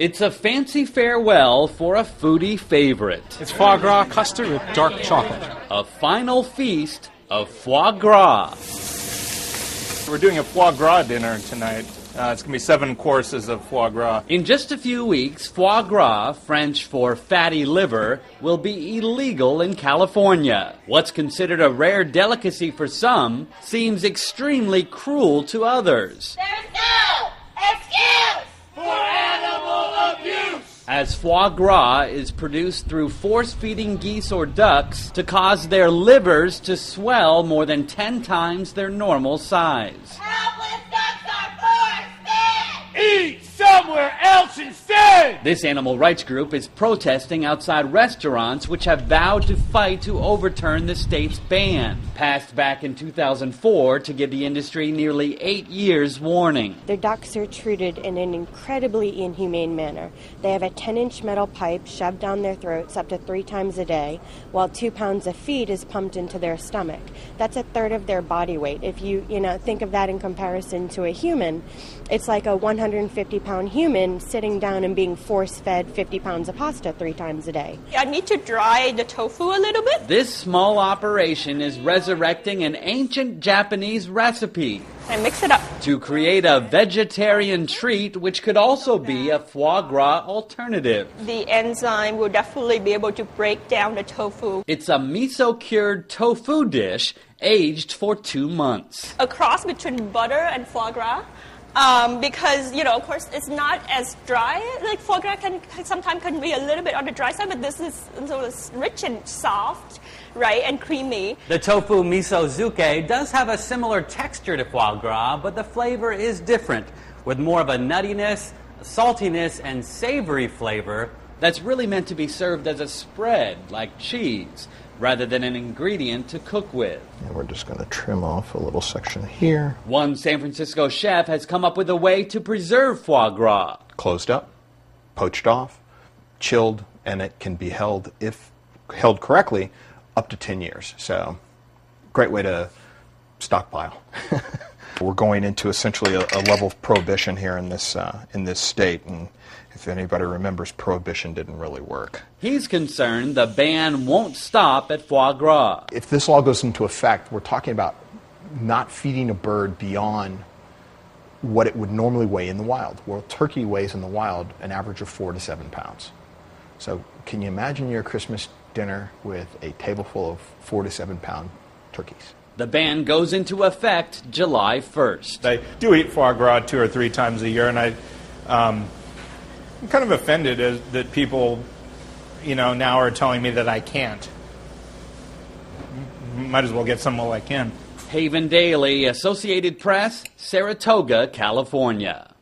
It's a fancy farewell for a foodie favorite. It's foie gras custard with dark chocolate. A final feast of foie gras. We're doing a foie gras dinner tonight. It's going to be 7 courses of foie gras. In just a few weeks, foie gras, French for fatty liver, will be illegal in California. What's considered a rare delicacy for some seems extremely cruel to others. There's no excuse for animal abuse! As foie gras is produced through force-feeding geese or ducks to cause their livers to swell more than 10 times their normal size. Helpless ducks are force-fed! Eat somewhere else instead! This animal rights group is protesting outside restaurants which have vowed to fight to overturn the state's ban, passed back in 2004 to give the industry nearly 8 years warning. Their ducks are treated in an incredibly inhumane manner. They have a 10-inch metal pipe shoved down their throats up to 3 times a day, while 2 pounds of feed is pumped into their stomach. That's a third of their body weight. If you think of that in comparison to a human, it's like a 150-pound human sitting down and being force-fed 50 pounds of pasta 3 times a day. I need to dry the tofu a little bit. This small operation is resurrecting an ancient Japanese recipe. And mix it up. To create a vegetarian treat which could also be a foie gras alternative. The enzyme will definitely be able to break down the tofu. It's a miso-cured tofu dish aged for 2 months. A cross between butter and foie gras. Because, of course, it's not as dry. Like foie gras sometimes can be a little bit on the dry side, but this is sort of rich and soft, right, and creamy. The tofu miso zuke does have a similar texture to foie gras, but the flavor is different, with more of a nuttiness, saltiness, and savory flavor that's really meant to be served as a spread, like cheese, rather than an ingredient to cook with. And we're just going to trim off a little section here. One San Francisco chef has come up with a way to preserve foie gras. Closed up, poached off, chilled, and it can be held, if held correctly, up to 10 years. So, great way to stockpile. We're going into essentially a level of prohibition here in this state, and if anybody remembers, prohibition didn't really work. He's concerned the ban won't stop at foie gras. If this law goes into effect, we're talking about not feeding a bird beyond what it would normally weigh in the wild. Well, turkey weighs in the wild an average of 4 to 7 pounds. So can you imagine your Christmas dinner with a table full of 4 to 7 pound turkeys? The ban goes into effect July 1st. I do eat foie gras 2 or 3 times a year, and I'm kind of offended that people, now are telling me that I can't. Might as well get some while I can. Haven Daley, Associated Press, Saratoga, California.